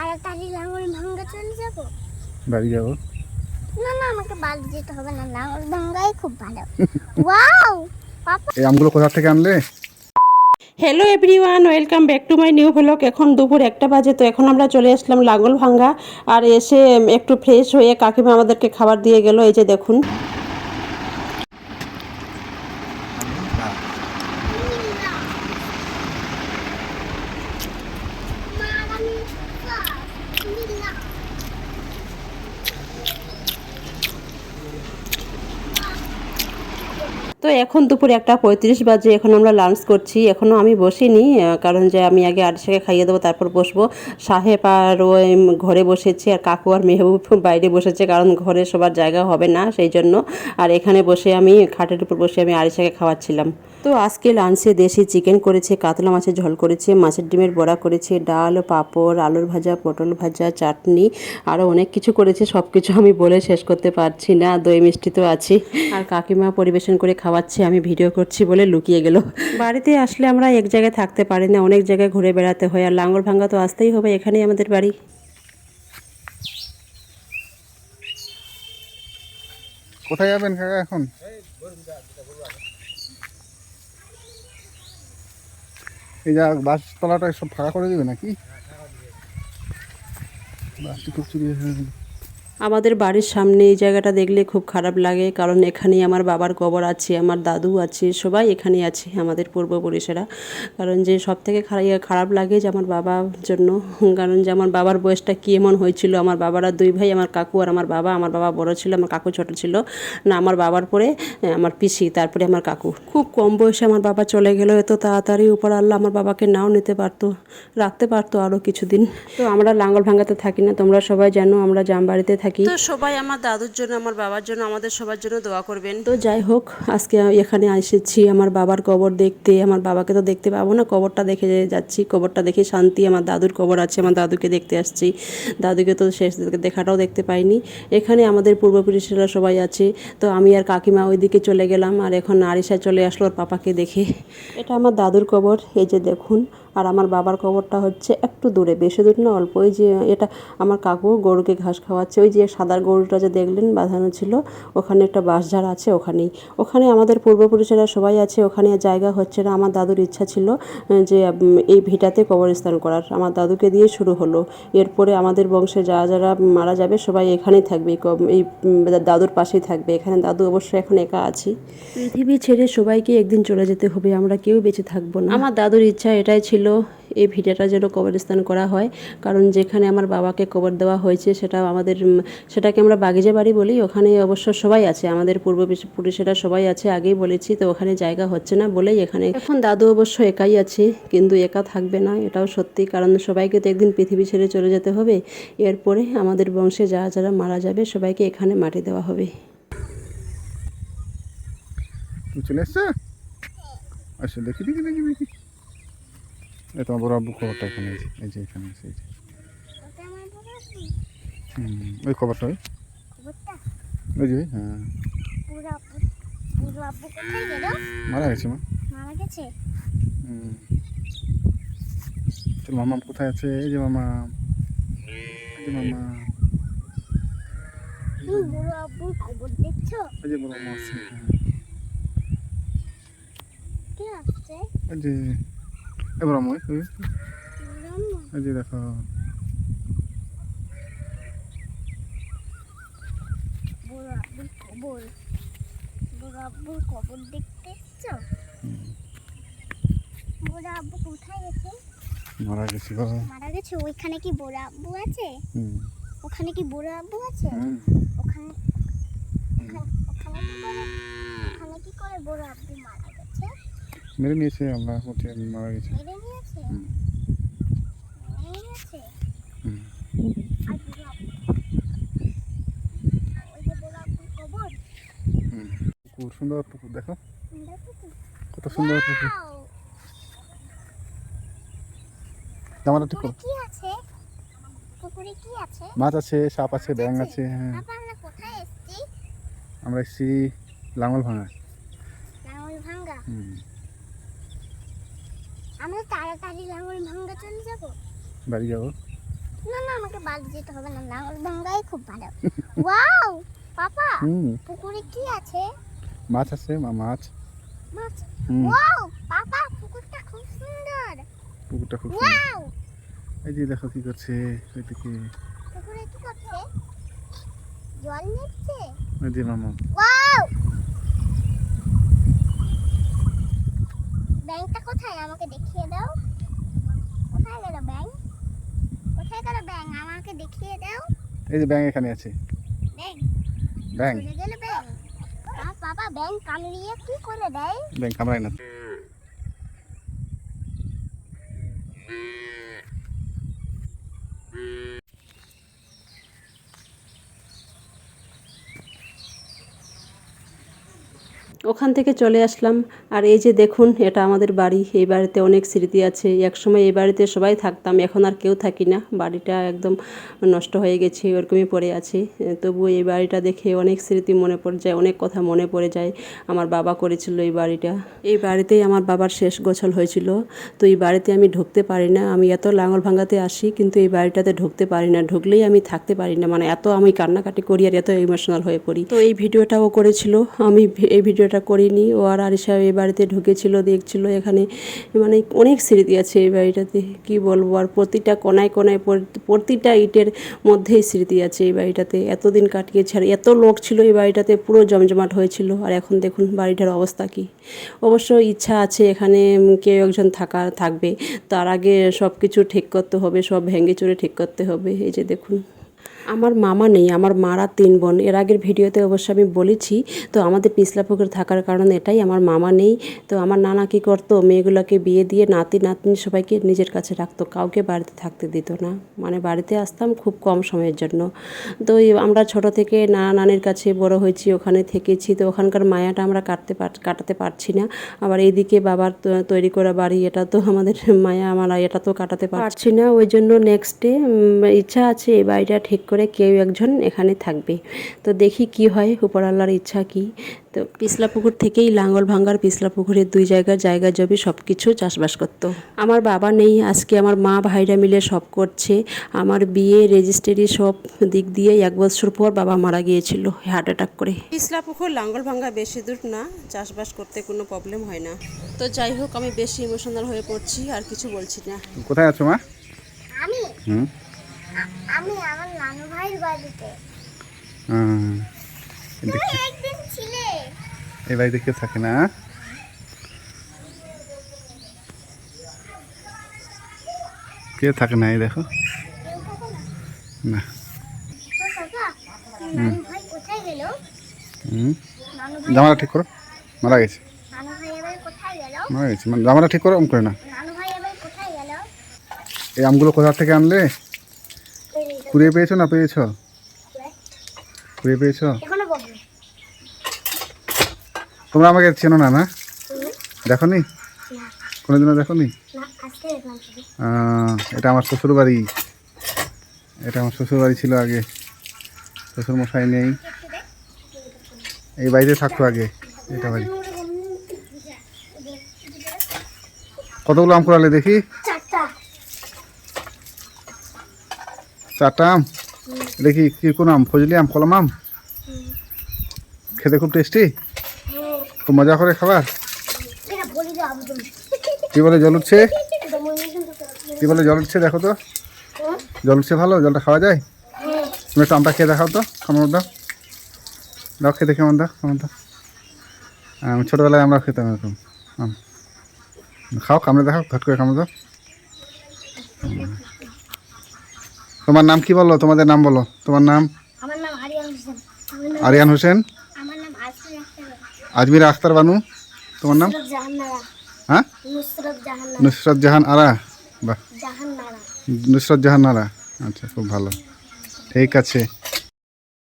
তাড়াতাড়ি লাঙল ভাঙ্গা চলে যাব। বাড়ি যাবো। না না, আমাকে বাড়ি যেতে হবে না, লাঙল ভাঙ্গাই খুব ভালো। ওয়াও পাপা, এই আমগুলো কোথা থেকে আনলে? Hello everyone, welcome back to my new vlog. এখন দুপুর 1টা বাজে, তো এখন আমরা চলে আসলাম লাঙ্গল ভাঙ্গা। আর এসে একটু ফ্রেশ হয়ে কাকিমা আমাদেরকে খাবার দিয়ে গেল। এই যে দেখুন, তো এখন দুপুর 1:35 বাজে। এখন আমরা লাঞ্চ করছি। এখনও আমি বসিনি, কারণ যে আমি আগে আরিশাকে খাইয়ে দেবো, তারপর বসবো। সাহেব আর ওই ঘরে বসেছে, আর কাকু আর মেহবুব বাইরে বসেছে, কারণ ঘরে সবার জায়গা হবে না সেই জন্য। আর এখানে বসে আমি খাটের উপর বসে আমি আরিশাকে খাওয়াচ্ছিলাম। তো আজকে লাঞ্চে দেশি চিকেন করেছে, কাতলা মাছের ঝোল করেছে, মাছের ডিমের বড়া করেছে, ডাল, পাঁপড়, আলুর ভাজা, পটল ভাজা, চাটনি, আরও অনেক কিছু করেছে। সব কিছু আমি বলে শেষ করতে পারছি না। দই মিষ্টি তো আছে। আর কাকিমা পরিবেশন করে খাওয়াচ্ছে, আমি ভিডিও করছি বলে লুকিয়ে গেল। বাড়িতে আসলে আমরা এক জায়গায় থাকতে পারি না, অনেক জায়গায় ঘুরে বেড়াতে হয়। আর লাঙ্গল ভাঙ্গা তো আসতেই হবে, এখানেই আমাদের বাড়ি। কোথায় যাবেন কাকা এখন? এই যা বাসতলাটা সব ফাঁকা করে দিবে নাকি? বাসটি খুব চুরি হয়ে গেল। আমাদের বাড়ির সামনে এই জায়গাটা দেখলে খুব খারাপ লাগে, কারণ এখানেই আমার বাবার কবর আছে, আমার দাদু আছে, সবাই এখানেই আছে আমাদের পূর্বপুরুষেরা। কারণ যে সব থেকে খারাপ লাগে যে আমার বাবার জন্য, কারণ যে আমার বাবার বয়সটা কী এমন হয়েছিল। আমার বাবারা 2 ভাই, আমার কাকু আর আমার বাবা। আমার বাবা বড় ছিল, আমার কাকু ছোট ছিল। না, আমার বাবার পরে আমার পিসি, তারপরে আমার কাকু। খুব কম বয়সে আমার বাবা চলে গেল। এত তাড়াতাড়ি উপর আল্লাহ আমার বাবাকে নাও নিতে পারতো, রাখতে পারতো আরও কিছুদিন। তো আমরা লাঙ্গল ভাঙ্গাতে থাকি না, তোমরা সবাই জানো আমরা জামবাড়িতে থাকি। তো সবাই আমার দাদুর জন্য, আমার বাবার জন্য, আমাদের সবার জন্য দোয়া করবেন। তো যাই হোক, আজকে এখানে এসেছি আমার বাবার কবর দেখতে। আমার বাবাকে তো দেখতে পাবো না, কবরটা দেখে যাচ্ছি। কবরটা দেখে শান্তি। আমার দাদুর কবর আছে, আমার দাদুকে দেখতে আসছি। দাদুকে তো শেষ দেখাটাও দেখতে পাইনি। এখানে আমাদের পূর্বপুরুষেরা সবাই আছে। তো আমি আর কাকিমা ওইদিকে চলে গেলাম, আর এখন আরিশা চলে আসলো ওর পাপাকে দেখে। এটা আমার দাদুর কবর, এই যে দেখুন। আর আমার বাবার কবরটা হচ্ছে একটু দূরে, বেশি দূর না, অল্প। ওই যে এটা আমার কাকু গরুকে ঘাস খাওয়াচ্ছে। ওই যে সাদা গরুটা যে দেখলেন বাঁধানো ছিল, ওখানে একটা বাঁশঝাড় আছে, ওখানে আমাদের পূর্বপুরুষেরা সবাই আছে। ওখানে জায়গা হচ্ছে না। আমার দাদুর ইচ্ছা ছিল যে এই ভিটাতে কবরস্থান করার। আমার দাদুকে দিয়ে শুরু হলো। এরপরে আমাদের বংশে যারা যারা মারা যাবে সবাই এখানেই থাকবে, এই দাদুর পাশেই থাকবে। এখানে দাদু অবশ্য এখন একা আছি। পৃথিবী ছেড়ে সবাইকে একদিন চলে যেতে হবে, আমরা কেউ বেঁচে থাকবো না। আমার দাদুর ইচ্ছা এটাই ছিল, এই ভিটাটা যেন কবরস্থান করা হয়। কারণ যেখানে আমার বাবাকে কবর দেওয়া হয়েছে সেটাকে আমরা বাগিজা বাড়ি বলি। ওখানে অবশ্য সবাই আছে, আমাদের পূর্বপুরুষেরা সবাই আছে, আগেই বলেছি। তো ওখানে জায়গা হচ্ছে না বলেই এখানে। এখন দাদু অবশ্য একাই আছে, কিন্তু একা থাকবে না, এটাও সত্যি। কারণ সবাইকে তো একদিন পৃথিবী ছেড়ে চলে যেতে হবে। এরপরে আমাদের বংশে যারা যারা মারা যাবে সবাইকে এখানে মাটি দেওয়া হবে। চলে এসছে? আচ্ছা, দেখি দেখি দেখি দেখি। এই তোমার বড় আব্বু খবরটা এখানে, এই যে এখানে আছে। ওই খবরটা, ওই যে, হ্যাঁ, মারা গেছে মা, মারা গেছে। তোর মামা কোথায় আছে? এই যে মামা, এই যে মামা, বুড়ো আব্বুর খবর দেখছো? এই যে বড় মামা আছে, কে আসছে? এই যে এবার আমি এই যে দেখো, বুড়ো আব্বুর খবর দেখতে এসছো? বুড়ো আব্বু কোথায় গেছে? মারা গেছে বাবা, মারা গেছে। ওইখানে কি বুড়ো আব্বু আছে? ওখানে কি বুড়ো আব্বু আছে? ওখানে ওখানে কি করে বুড়ো আব্বু মারা গেছে? মেরে নিয়েছে আল্লাহ, মারা গেছে। মেরে নিয়েছে? মেরে নিয়েছে? আর বুড়ো আব্বু, ওই যে বুড়ো আব্বুর কবর। পুকুর, সুন্দর পুকুর, দেখো দেখো তো, কত সুন্দর পুকুর। ওয়াও! জামাটা ঠিক করো। কি আছে পুকুরে? কি আছে? মাছ আছে, সাপ আছে, ব্যাঙ আছে। হ্যাঁ, আমরা কোথায় এসেছি? আমরা এসেছি লাঙ্গল ভাঙা। লাঙল ভাঙ্গা? আমরা তাড়াতাড়ি লাঙল ভাঙ্গা চলে যাব। বাড়ি যাবো। না না আমাকে বাড়ি যেতে হবে না, লাঙল ভাঙ্গাই খুব ভালো। ওয়াও পাপা, পুকুরে কি আছে? মাছ আছে মাছ। মাছ? ওয়াও পাপা, পুকুরটা খুব সুন্দর। পুকুরটা খুব সুন্দর। ওয়াও, এই যে দেখো কি করছে ওইদিকে। পুকুরে কি করছে? জল নিচ্ছে। ওই যে মামা। ওয়াও, ব্যাংকটা কোথায় আমাকে দেখিয়ে দাও। কোথায় গেল ব্যাংক? কোথায় গেল ব্যাংক? আমাকে দেখিয়ে দাও। এই যে ব্যাঙ এখানে আছে। ব্যাংক ব্যাঙ চলে গেল ব্যাংক। বাবা ব্যাংক কামড়িয়ে কি করে দেয়? ব্যাঙ কামড়ায় না। ওখান থেকে চলে আসলাম। আর এই যে দেখুন, এটা আমাদের বাড়ি। এই বাড়িতে অনেক স্মৃতি আছে। একসময় এই বাড়িতে সবাই থাকতাম, এখন আর কেউ থাকি না। বাড়িটা একদম নষ্ট হয়ে গেছে, ওরকমই পড়ে আছে। তবুও এই বাড়িটা দেখে অনেক স্মৃতি মনে পড়ে যায়, অনেক কথা মনে পড়ে যায়। আমার বাবা করেছিল এই বাড়িটা। এই বাড়িতেই আমার বাবার শেষ গোসল হয়েছিল। তো এই বাড়িতে আমি ঢুকতে পারি না। আমি এত লাঙল ভাঙাতে আসি, কিন্তু এই বাড়িটাতে ঢুকতে পারি না। ঢুকলেই আমি থাকতে পারি না, মানে এত আমি কান্নাকাটি করি আর এত ইমোশনাল হয়ে পড়ি। তো এই ভিডিওটাও করেছিল, আমি এই ভিডিওটা করিনি। ও আর আরিশা এই বাড়িতে ঢুকেছিল, দেখছিল। এখানে মানে অনেক স্মৃতি আছে এই বাড়িটাতে, কি বলবো। আর প্রতিটা কোনায় কোনায়, প্রতিটা ইটের মধ্যেই স্মৃতি আছে এই বাড়িটাতে। এতদিন কাটিয়েছে, আর এত লোক ছিল এই বাড়িটাতে, পুরো জমজমাট হয়েছিল। আর এখন দেখুন বাড়িটার অবস্থা কি। অবশ্য ইচ্ছা আছে এখানে কেউ একজন থাকবে। তার আগে সব কিছু ঠিক করতে হবে, সব ভেঙে চুরে ঠিক করতে হবে। এই যে দেখুন, আমার মামা নেই, আমার মারা 3 বোন। এর আগের ভিডিওতে অবশ্য আমি বলেছি। তো আমাদের পিছলা পুকুর থাকার কারণে এটাই, আমার মামা নেই। তো আমার নানা কী করতো, মেয়েগুলোকে বিয়ে দিয়ে নাতি নাতনি সবাইকে নিজের কাছে রাখতো, কাউকে বাড়িতে থাকতে দিত না। মানে বাড়িতে আসতাম খুব কম সময়ের জন্য। তো আমরা ছোট থেকে নানা নানির কাছে বড় হয়েছি, ওখানে থেকেছি। তো ওখানকার মায়াটা আমরা কাটাতে পারছি না। আবার এইদিকে বাবার তৈরি করা বাড়ি, এটা তো আমাদের মায়া, আমরা এটা তো কাটাতে পারছি না। ওই জন্য নেক্সটে ইচ্ছা আছে এই বাড়িটা ঠিক করে কেউ একজন এখানে থাকবে। তো দেখি কি হয়, উপরওয়ালার ইচ্ছা কি। তো পিছলা পুকুর থেকেই লাঙ্গল ভাঙ্গার পিছলা পুকুরের 2 জায়গা জমি সব কিছু চাষবাস করতো। আমার বাবা নেই, আজকে আমার মা ভাইরা মিলে সব করছে। আমার বিয়ে রেজিস্ট্রি সব দিক দিয়ে 1 বছর পর বাবা মারা গিয়েছিল হার্ট অ্যাটাক করে। পিছলা পুকুর লাঙ্গল ভাঙ্গা বেশি দূর না, চাষবাস করতে কোনো প্রবলেম হয় না। তো যাই হোক, আমি বেশি ইমোশনাল হয়ে পড়ছি, আর কিছু বলছি না। কোথায় আছো মা? আমি আমি আমার নানু ভাইয়ের বাড়িতে। তুমি একদিন ছিলে। এই বাড়িতে কেউ থাকে না? কেউ থাকে না, এই দেখো না। নানু ভাই কোথায় গেল? জামাটা ঠিক করো, মারা গেছে। নানু ভাই এবার কোথায় গেল? মারা গেছে, মানে জামাটা ঠিক করো, করে না। নানু ভাই এবার কোথায় গেল? এই আমগুলো কোথা থেকে আনলে? কুড়িয়ে পেয়েছো না পেয়েছো? কুড়িয়ে পেয়েছো? এখনো বলবে তোমরা আমাকে চেনো না? না দেখো নি, কোনোদিনও দেখো নি? না, আজকে দেখলাম শুধু। এটা আমার শ্বশুর বাড়ি। এটা আমার শ্বশুর বাড়ি ছিল আগে, শ্বশুর মশাই নেই। এই বাড়িতে থাকতো আগে, এটা বাড়ি। কতগুলো আম কুড়ালে দেখি? 4টা আম। দেখি কি কোন আম? ফজলি আম, কলম আম। খেতে খুব টেস্টি, খুব মজা করে খাবার। কি বলে জল উঠছে? কি বলে জল উঠছে? দেখো তো, জল উঠছে ভালো। জলটা খাওয়া যায়? তুমি একটু আমটা খেয়ে দেখাও তো, কেমন দাও। দাও খেতে, কেমন দাও, কেমন দাও। ছোটোবেলায় আমরা খেতাম এরকম আম। খাও, কামড়ে দেখাও, ঘট করে কামড়ে দাও। তোমার নাম কি বলো? তোমাদের নাম বলো। তোমার নাম? আমার নাম আরিয়ান হোসেন। আরিয়ান হোসেন। আমার নাম আজমির আখতার। আজমির আখতার বানু। তোমার নাম? হ্যাঁ, নুসরত জাহান আরা। বাহ, নুসরত জাহান আরা। আচ্ছা, খুব ভালো, ঠিক আছে।